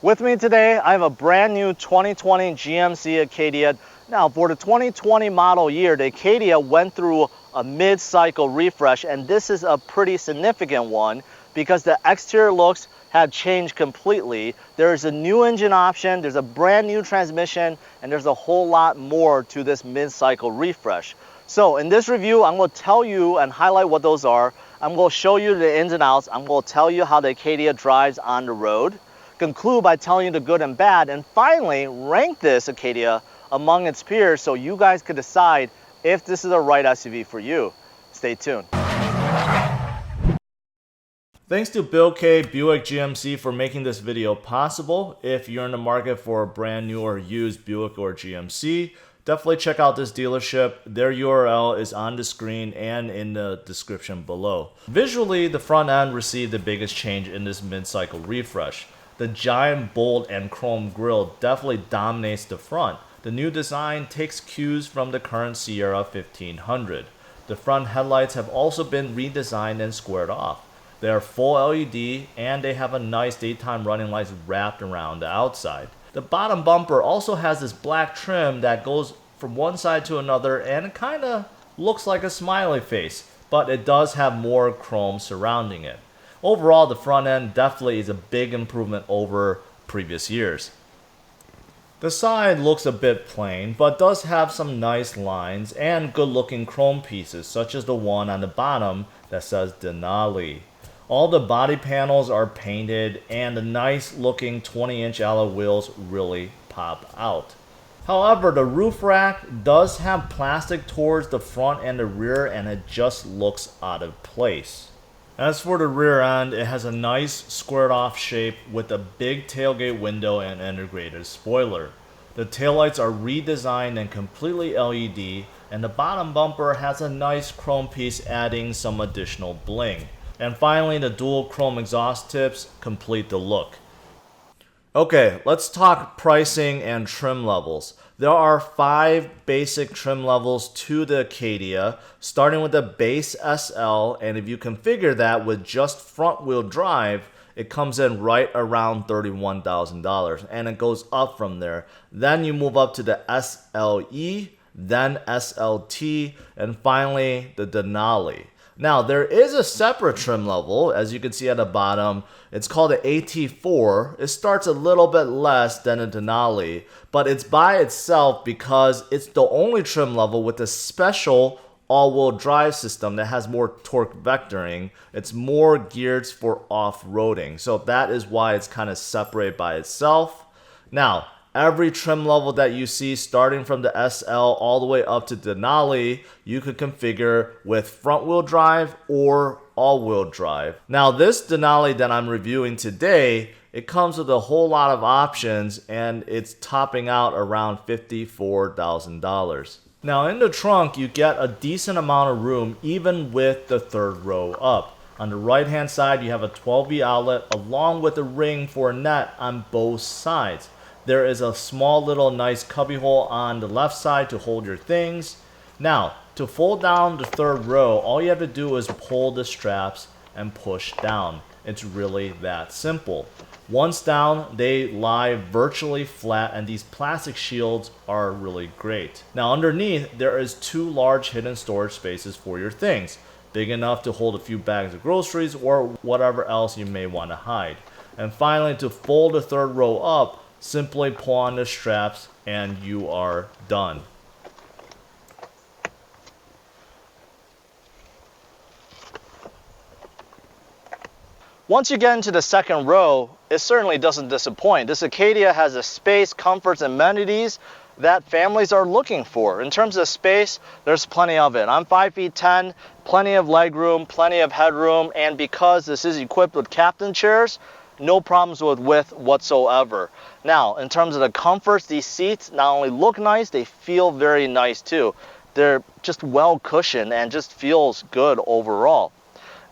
With me today, I have a brand new 2020 GMC Acadia. Now, for the 2020 model year, the Acadia went through a mid-cycle refresh, and this is a pretty significant one because the exterior looks had changed completely. There's a new engine option, there's a brand new transmission, and there's a whole lot more to this mid-cycle refresh. So in this review, I'm going to tell you and highlight what those are. I'm going to show you the ins and outs. I'm going to tell you how the Acadia drives on the road, conclude by telling you the good and bad, and finally rank this Acadia among its peers so you guys could decide if this is the right SUV for you. Stay tuned. Thanks to Bill K. Buick GMC for making this video possible. If you're in the market for a brand new or used Buick or GMC, definitely check out this dealership. Their URL is on the screen and in the description below. Visually, the front end received the biggest change in this mid-cycle refresh. The giant bolt and chrome grille definitely dominates the front. The new design takes cues from the current Sierra 1500. The front headlights have also been redesigned and squared off. They are full LED and they have a nice daytime running lights wrapped around the outside. The bottom bumper also has this black trim that goes from one side to another and it kind of looks like a smiley face, but it does have more chrome surrounding it. Overall, the front end definitely is a big improvement over previous years. The side looks a bit plain, but does have some nice lines and good looking chrome pieces, such as the one on the bottom that says Denali. All the body panels are painted and the nice looking 20-inch alloy wheels really pop out. However, the roof rack does have plastic towards the front and the rear and it just looks out of place. As for the rear end, it has a nice squared off shape with a big tailgate window and integrated spoiler. The taillights are redesigned and completely LED, and the bottom bumper has a nice chrome piece adding some additional bling. And finally, the dual chrome exhaust tips complete the look. Okay, let's talk pricing and trim levels. There are 5 basic trim levels to the Acadia, starting with the base SL, and if you configure that with just front wheel drive, it comes in right around $31,000, and it goes up from there. Then you move up to the SLE, then SLT, and finally the Denali. Now, there is a separate trim level, as you can see at the bottom. It's called the AT4. It starts a little bit less than a Denali, but it's by itself because it's the only trim level with a special all-wheel drive system that has more torque vectoring. It's more geared for off-roading, so that is why it's kind of separated by itself. Now, every trim level that you see starting from the SL all the way up to Denali, you could configure with front wheel drive or all-wheel drive. Now this Denali that I'm reviewing today, it comes with a whole lot of options and it's topping out around $54,000. Now in the trunk, you get a decent amount of room even with the third row up. On the right hand side, you have a 12V outlet along with a ring for a net on both sides. There is a small little nice cubbyhole on the left side to hold your things. Now, to fold down the third row, all you have to do is pull the straps and push down. It's really that simple. Once down, they lie virtually flat and these plastic shields are really great. Now underneath, there is 2 large hidden storage spaces for your things, big enough to hold a few bags of groceries or whatever else you may want to hide. And finally, to fold the third row up, simply pull on the straps and you are done. Once you get into the second row, it certainly doesn't disappoint. This Acadia has the space, comforts, and amenities that families are looking for. In terms of space, there's plenty of it. I'm 5'10", plenty of legroom, plenty of headroom, and because this is equipped with captain chairs, no problems with width whatsoever. Now, in terms of the comforts, these seats not only look nice, they feel very nice too. They're just well cushioned and just feels good overall.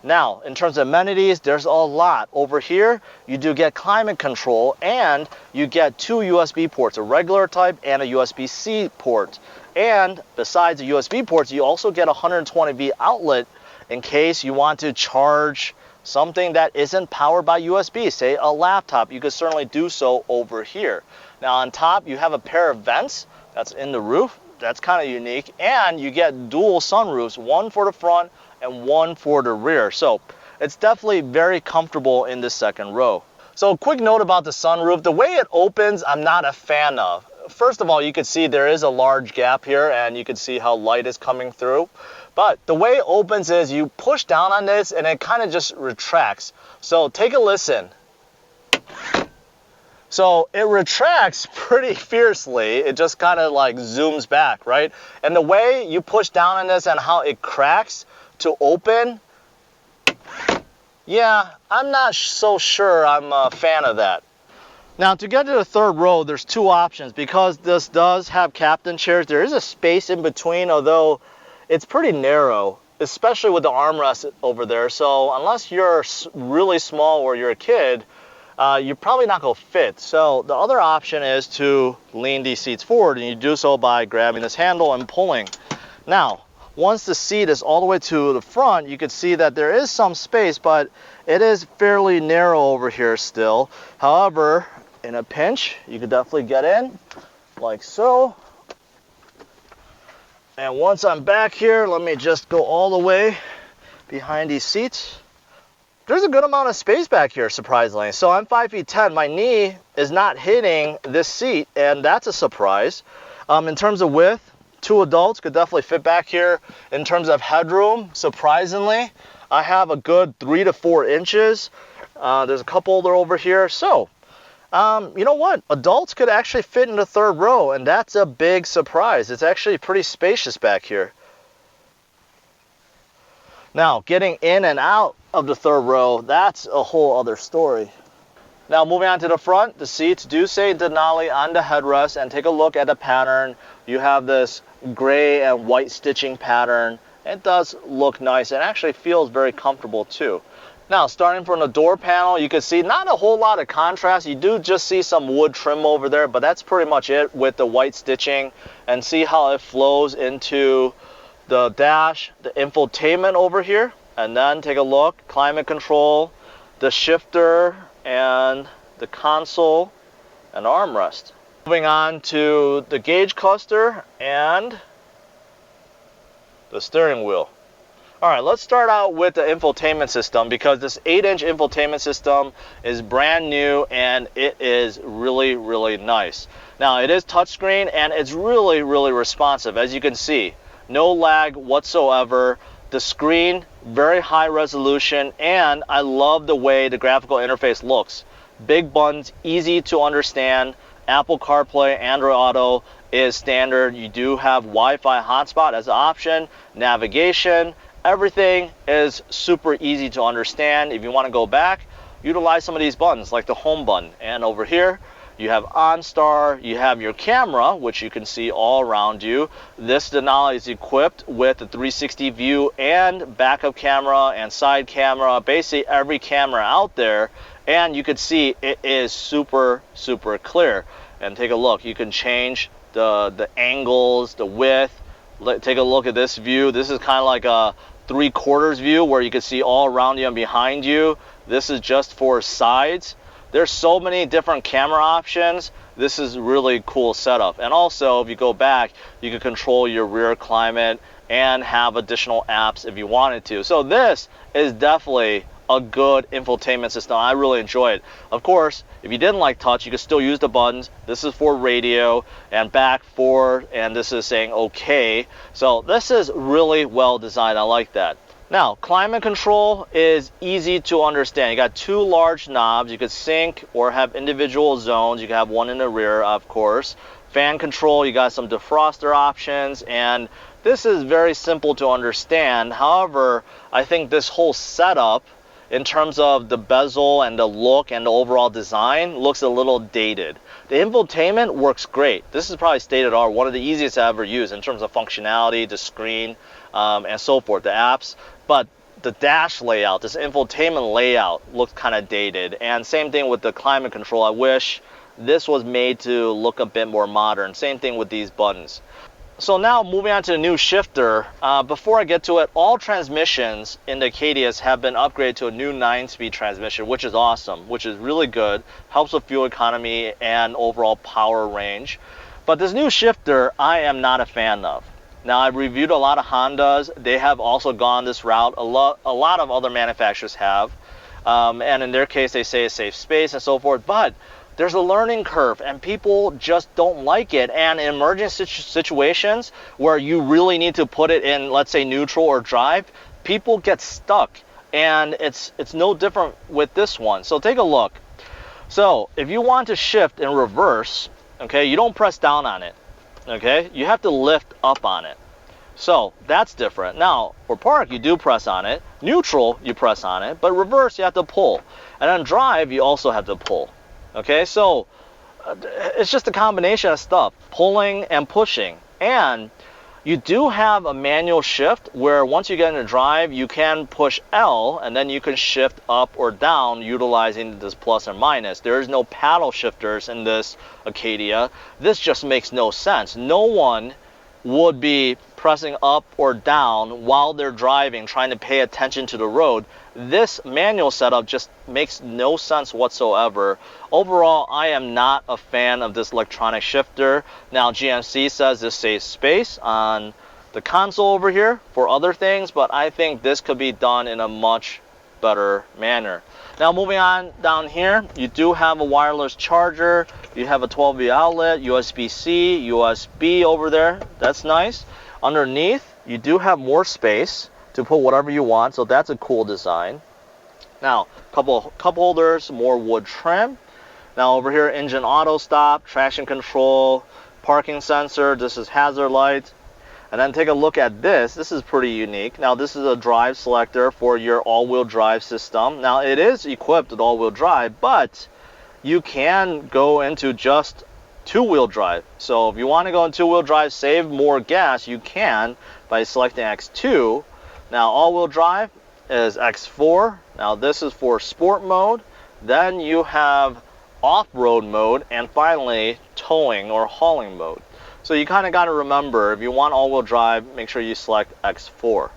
Now, in terms of amenities, there's a lot. Over here, you do get climate control and you get 2 USB ports, a regular type and a USB-C port. And besides the USB ports, you also get a 120V outlet in case you want to charge something that isn't powered by USB, say a laptop, you could certainly do so over here. Now on top, you have a pair of vents that's in the roof. That's kind of unique. And you get dual sunroofs, one for the front and one for the rear. So it's definitely very comfortable in the second row. So quick note about the sunroof. The way it opens, I'm not a fan of. First of all, you can see there is a large gap here and you can see how light is coming through. But the way it opens is you push down on this and it kind of just retracts. So take a listen. So it retracts pretty fiercely. It just kind of like zooms back, right? And the way you push down on this and how it cracks to open, yeah, I'm not so sure I'm a fan of that. Now to get to the third row, there's two options. Because this does have captain chairs, there is a space in between, although it's pretty narrow, especially with the armrest over there. So unless you're really small or you're a kid, you're probably not going to fit. So the other option is to lean these seats forward, and you do so by grabbing this handle and pulling. Now, once the seat is all the way to the front, you can see that there is some space, but it is fairly narrow over here still. However, in a pinch, you can definitely get in like so. And once I'm back here, let me just go all the way behind these seats. There's a good amount of space back here, surprisingly. So I'm 5'10". My knee is not hitting this seat, and that's a surprise. In terms of width, two adults could definitely fit back here. In terms of headroom, surprisingly, I have a good 3 to 4 inches. There's a cup holder over here. So, you know what? Adults could actually fit in the third row, and that's a big surprise. It's actually pretty spacious back here. Now, getting in and out of the third row, that's a whole other story. Now, moving on to the front, the seats do say Denali on the headrest, and take a look at the pattern. You have this gray and white stitching pattern. It does look nice and actually feels very comfortable too. Now, starting from the door panel, you can see not a whole lot of contrast. You do just see some wood trim over there, but that's pretty much it with the white stitching. And see how it flows into the dash, the infotainment over here. And then take a look, climate control, the shifter, and the console and armrest. Moving on to the gauge cluster and the steering wheel. All right, let's start out with the infotainment system, because this 8-inch infotainment system is brand new and it is really, really nice. Now, it is touchscreen and it's really, really responsive. As you can see, no lag whatsoever. The screen, very high resolution, and I love the way the graphical interface looks. Big buttons, easy to understand. Apple CarPlay, Android Auto is standard. You do have Wi-Fi hotspot as an option, navigation. Everything is super easy to understand. If you want to go back, utilize some of these buttons like the home button. And over here, you have OnStar, you have your camera, which you can see all around you. This Denali is equipped with a 360 view and backup camera and side camera, basically every camera out there. And you can see it is super, super clear. And take a look, you can change the angles, the width. Take a look at this view. This is kind of like a 3/4 view where you can see all around you and behind you. This is just for sides. There's so many different camera options. This is really cool setup. And also, if you go back, you can control your rear climate and have additional apps if you wanted to. So this is definitely a good infotainment system. I really enjoy it. Of course, if you didn't like touch, you can still use the buttons. This is for radio and back, forward, and this is saying okay. So this is really well designed. I like that. Now, climate control is easy to understand. You got two large knobs. You could sync or have individual zones. You can have one in the rear, of course. Fan control, you got some defroster options, and this is very simple to understand. However, I think this whole setup, in terms of the bezel and the look and the overall design, looks a little dated. The infotainment works great. This is probably state of the art, one of the easiest I ever used in terms of functionality, the screen, and so forth, the apps. But the dash layout, this infotainment layout looks kind of dated. And same thing with the climate control. I wish this was made to look a bit more modern. Same thing with these buttons. So now moving on to the new shifter, before I get to it, all transmissions in the Acadias have been upgraded to a new 9-speed transmission, which is awesome, which is really good, helps with fuel economy and overall power range. But this new shifter, I am not a fan of. Now, I've reviewed a lot of Hondas. They have also gone this route. A lot of other manufacturers have. And in their case, they say it's safe space and so forth. But there's a learning curve, and people just don't like it. And in emergency situations where you really need to put it in, let's say, neutral or drive, people get stuck. And it's no different with this one. So take a look. So if you want to shift in reverse, okay, you don't press down on it. Okay, you have to lift up on it. So that's different. Now, for park, you do press on it. Neutral, you press on it. But reverse, you have to pull. And then drive, you also have to pull. Okay, so it's just a combination of stuff, pulling and pushing. And you do have a manual shift where once you get into drive, you can push L and then you can shift up or down utilizing this plus and minus. There is no paddle shifters in this Acadia. This just makes no sense. No one would be pressing up or down while they're driving, trying to pay attention to the road. This manual setup just makes no sense whatsoever. Overall, I am not a fan of this electronic shifter. Now, GMC says this saves space on the console over here for other things, but I think this could be done in a much better manner. Now, moving on down here, you do have a wireless charger. You have a 12V outlet, USB-C, USB over there. That's nice. Underneath, you do have more space to put whatever you want, so that's a cool design. Now, couple cup holders, more wood trim. Now over here, engine auto stop, traction control, parking sensor. This is hazard light. And then take a look at this. This is pretty unique. Now this is a drive selector for your all-wheel drive system. Now it is equipped with all-wheel drive, but you can go into just two-wheel drive. So if you want to go in two-wheel drive, save more gas, you can by selecting X2. Now all-wheel drive is X4. Now this is for sport mode. Then you have off-road mode, and finally towing or hauling mode. So you kind of got to remember, if you want all-wheel drive, make sure you select X4.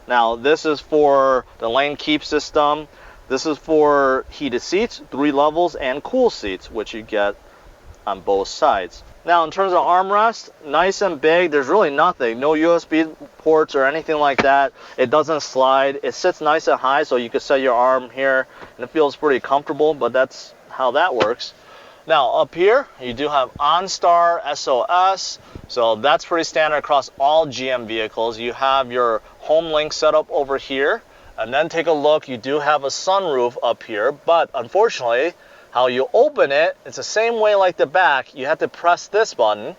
Now this is for the lane keep system. This is for heated seats, 3 levels, and cool seats, which you get on both sides. Now in terms of armrest, nice and big. There's really nothing, no USB ports or anything like that. It doesn't slide. It sits nice and high, so you can set your arm here and it feels pretty comfortable, but that's how that works. Now up here, you do have Onstar Sos. So that's pretty standard across all GM vehicles. You have your home link setup over here. And then take a look, you do have a sunroof up here, but unfortunately, how you open it, it's the same way like the back. You have to press this button,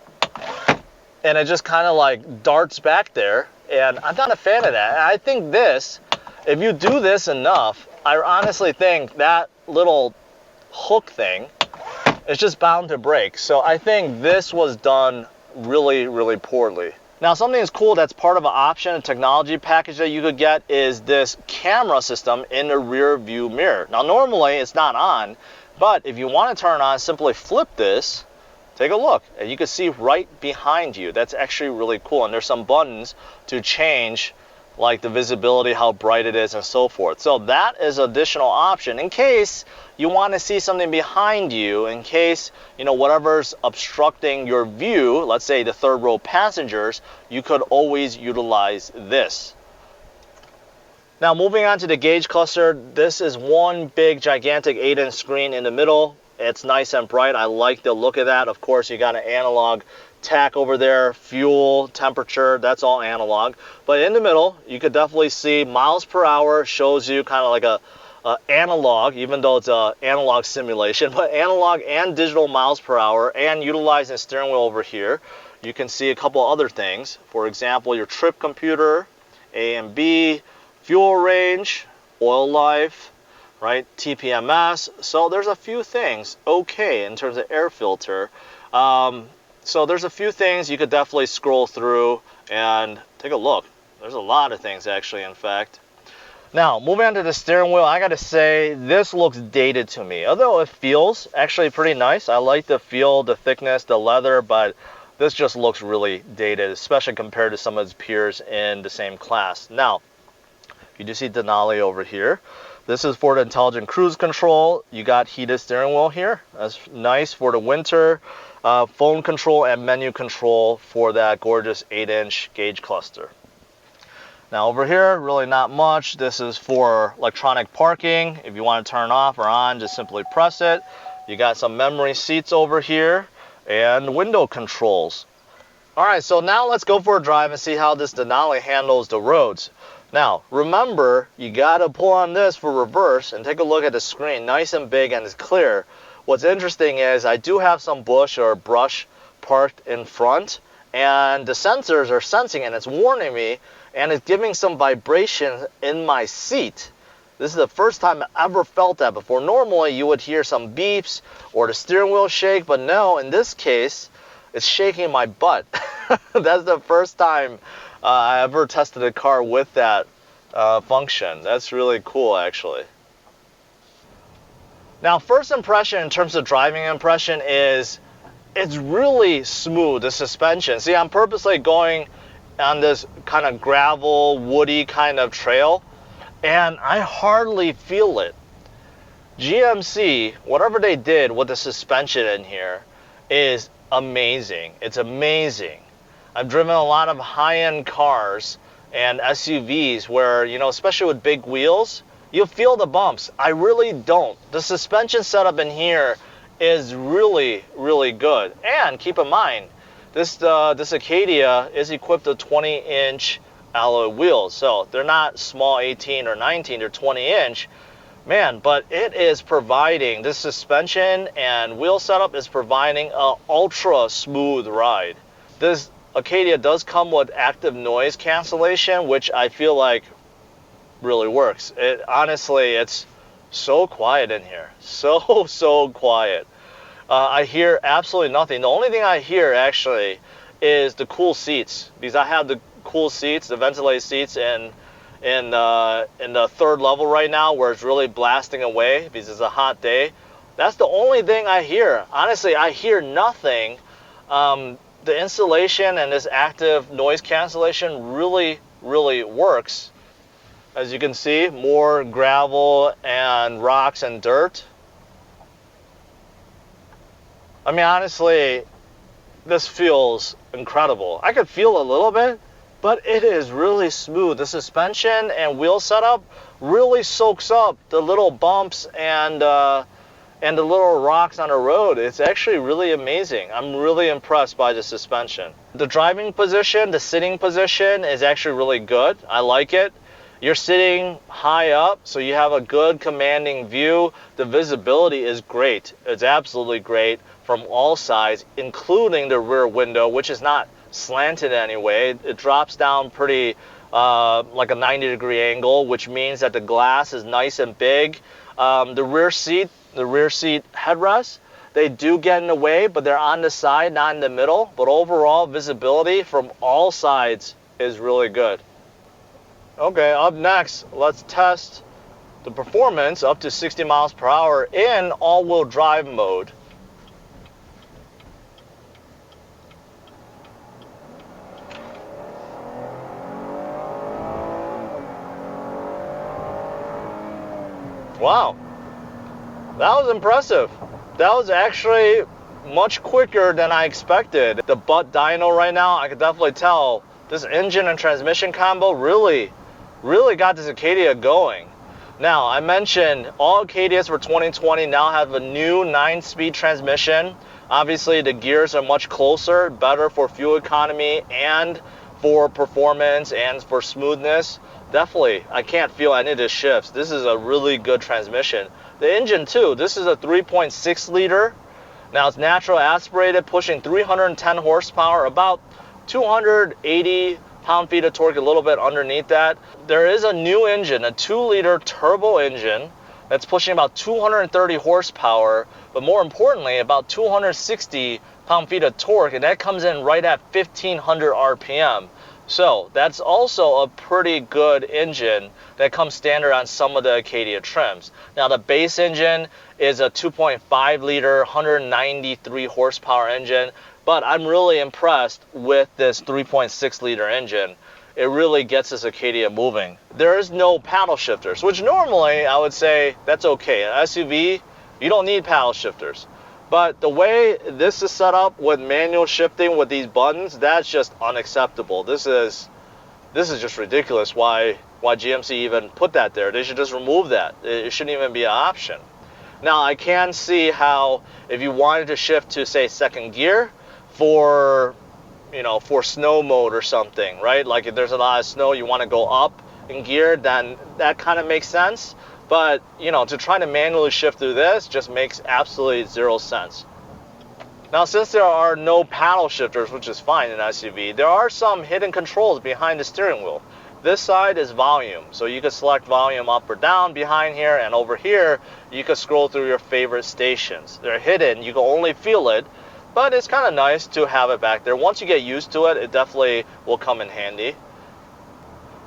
and it just kind of like darts back there, and I'm not a fan of that. And I think this, if you do this enough, I honestly think that little hook thing is just bound to break. So I think this was done really, really poorly. Now, something that's cool that's part of an option, a technology package that you could get is this camera system in the rear view mirror. Now, normally it's not on, but if you want to turn it on, simply flip this, take a look, and you can see right behind you. That's actually really cool. And there's some buttons to change like the visibility, how bright it is, and so forth. So that is an additional option in case you want to see something behind you, in case, you know, whatever's obstructing your view, let's say the third row passengers, you could always utilize this. Now moving on to the gauge cluster, this is one big gigantic 8-inch screen in the middle. It's nice and bright. I like the look of that. Of course, you got an analog tack over there, fuel, temperature, that's all analog. But in the middle, you could definitely see miles per hour, shows you kind of like a analog, even though it's an analog simulation, but analog and digital miles per hour, and utilizing the steering wheel over here. You can see a couple other things. For example, your trip computer, A and B, fuel range, oil life, right, TPMS. So there's a few things okay in terms of air filter. So there's a few things you could definitely scroll through and take a look. There's a lot of things actually, in fact. Now, moving on to the steering wheel, I gotta say, this looks dated to me. Although it feels actually pretty nice. I like the feel, the thickness, the leather, but this just looks really dated, especially compared to some of its peers in the same class. Now, you do see Denali over here. This is for the intelligent cruise control. You got heated steering wheel here. That's nice for the winter. Phone control and menu control for that gorgeous 8-inch gauge cluster. Now over here, really not much. This is for electronic parking. If you want to turn off or on, just simply press it. You got some memory seats over here and window controls. All right, so now let's go for a drive and see how this Denali handles the roads. Now, remember, you gotta pull on this for reverse and take a look at the screen, nice and big and it's clear. What's interesting is I do have some bush or brush parked in front, and the sensors are sensing it and it's warning me, and it's giving some vibration in my seat. This is the first time I ever felt that before. Normally you would hear some beeps or the steering wheel shake, but no, in this case, it's shaking my butt. That's the first time I ever tested a car with that function. That's really cool, actually. Now, first impression in terms of driving impression is it's really smooth, the suspension. See, I'm purposely going on this kind of gravel, woody kind of trail, and I hardly feel it. GMC, whatever they did with the suspension in here is amazing. It's amazing. I've driven a lot of high-end cars and SUVs where, you know, especially with big wheels, you feel the bumps. I really don't. The suspension setup in here is really, really good. And keep in mind, this Acadia is equipped with 20-inch alloy wheels. So they're not small 18 or 19, they're 20-inch. Man, but it is providing, this suspension and wheel setup is providing an ultra smooth ride. This Acadia does come with active noise cancellation, which I feel like really works. Honestly, it's so quiet in here. So quiet. I hear absolutely nothing. The only thing I hear actually is the cool seats, because I have the cool seats, the ventilated seats in the third level right now, where it's really blasting away because it's a hot day. That's the only thing I hear. Honestly, I hear nothing. The insulation and this active noise cancellation really, really works. As you can see, more gravel and rocks and dirt. I mean, honestly, this feels incredible. I could feel a little bit, but it is really smooth. The suspension and wheel setup really soaks up the little bumps and the little rocks on the road. It's actually really amazing. I'm really impressed by the suspension. The driving position, the sitting position is actually really good. I like it. You're sitting high up, so you have a good commanding view. The visibility is great. It's absolutely great from all sides, including the rear window, which is not slanted anyway. It drops down pretty like a 90-degree angle, which means that the glass is nice and big. The rear seat headrests, they do get in the way, but they're on the side, not in the middle. But overall, visibility from all sides is really good. Okay, up next, let's test the performance up to 60 miles per hour in all-wheel drive mode. Wow, that was impressive. That was actually much quicker than I expected. The butt dyno right now, I could definitely tell this engine and transmission combo really got this Acadia going. Now, I mentioned all Acadias for 2020 now have a new 9-speed transmission. Obviously, the gears are much closer, better for fuel economy and for performance and for smoothness. Definitely, I can't feel any of the shifts. This is a really good transmission. The engine too, this is a 3.6 liter. Now it's natural aspirated, pushing 310 horsepower, about 280 pound-feet of torque, a little bit underneath that. There is a new engine, a 2-liter turbo engine that's pushing about 230 horsepower, but more importantly, about 260 pound-feet of torque, and that comes in right at 1500 RPM. So that's also a pretty good engine that comes standard on some of the Acadia trims. Now the base engine is a 2.5 liter, 193 horsepower engine, but I'm really impressed with this 3.6 liter engine. It really gets this Acadia moving. There is no paddle shifters, which normally I would say that's okay. An SUV, you don't need paddle shifters. But the way this is set up with manual shifting with these buttons, that's just unacceptable. This is just ridiculous. Why GMC even put that there? They should just remove that. It shouldn't even be an option. Now I can see how if you wanted to shift to say second gear for snow mode or something, right? Like if there's a lot of snow, you want to go up in gear, then that kind of makes sense. But, to try to manually shift through this just makes absolutely zero sense. Now, since there are no paddle shifters, which is fine in SUV, there are some hidden controls behind the steering wheel. This side is volume, so you can select volume up or down behind here, and over here, you can scroll through your favorite stations. They're hidden, you can only feel it, but it's kind of nice to have it back there. Once you get used to it, it definitely will come in handy.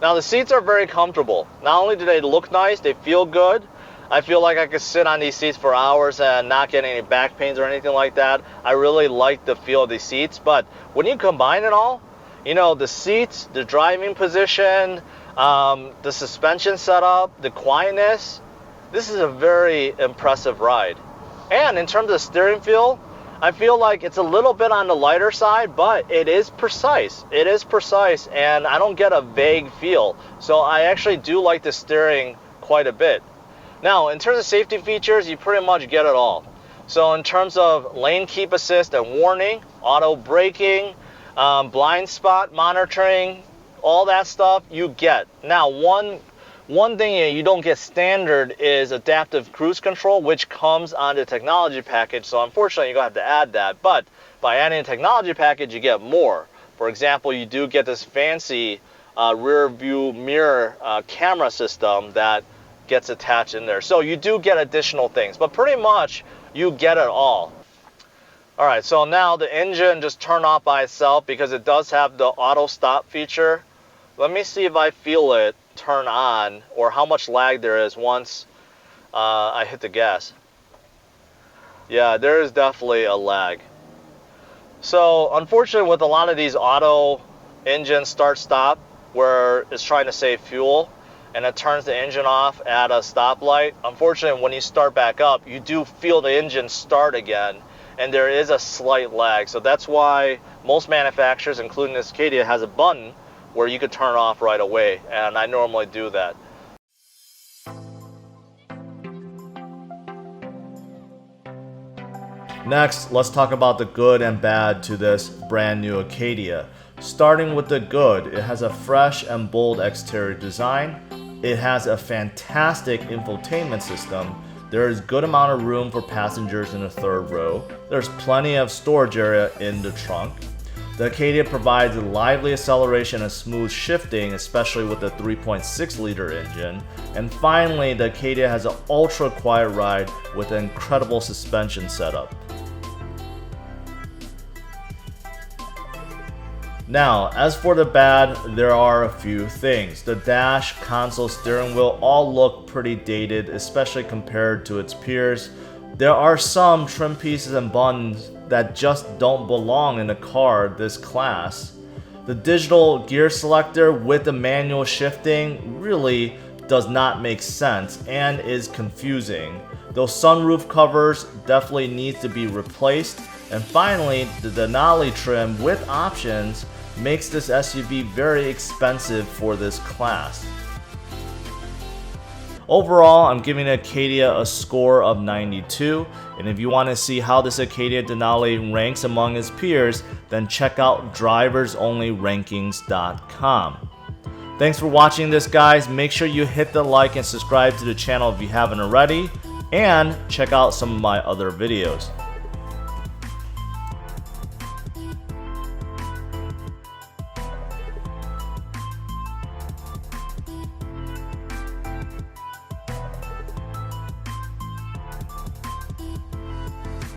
Now the seats are very comfortable. Not only do they look nice, they feel good. I feel like I could sit on these seats for hours and not get any back pains or anything like that. I really like the feel of these seats, but when you combine it all, the seats, the driving position, the suspension setup, the quietness, this is a very impressive ride. And in terms of steering feel, I feel like it's a little bit on the lighter side, but it is precise. It is precise, and I don't get a vague feel. So I actually do like the steering quite a bit. Now, in terms of safety features, you pretty much get it all. So in terms of lane keep assist and warning, auto braking, blind spot monitoring, all that stuff you get. Now, one thing you don't get standard is adaptive cruise control, which comes on the technology package. So unfortunately, you're going to have to add that. But by adding a technology package, you get more. For example, you do get this fancy rear view mirror camera system that gets attached in there. So you do get additional things, but pretty much you get it all. All right, so now the engine just turned off by itself because it does have the auto stop feature. Let me see if I feel it turn on or how much lag there is once I hit the gas. Yeah, there is definitely a lag. So unfortunately, with a lot of these auto engine start stop where it's trying to save fuel and it turns the engine off at a stoplight, unfortunately when you start back up, you do feel the engine start again, and there is a slight lag. So that's why most manufacturers, including this Acadia, has a button where you could turn off right away, and I normally do that. Next, let's talk about the good and bad to this brand new Acadia. Starting with the good, it has a fresh and bold exterior design. It has a fantastic infotainment system. There is good amount of room for passengers in the third row. There's plenty of storage area in the trunk. The Acadia provides lively acceleration and smooth shifting, especially with the 3.6 liter engine. And finally, the Acadia has an ultra quiet ride with an incredible suspension setup. Now, as for the bad, there are a few things. The dash, console, steering wheel all look pretty dated, especially compared to its peers. There are some trim pieces and buttons that just don't belong in a car this class. The digital gear selector with the manual shifting really does not make sense and is confusing. Those sunroof covers definitely need to be replaced. And finally, the Denali trim with options makes this SUV very expensive for this class. Overall, I'm giving Acadia a score of 92, and if you want to see how this Acadia Denali ranks among its peers, then check out driversonlyrankings.com. Thanks for watching this, guys. Make sure you hit the like and subscribe to the channel if you haven't already, and check out some of my other videos.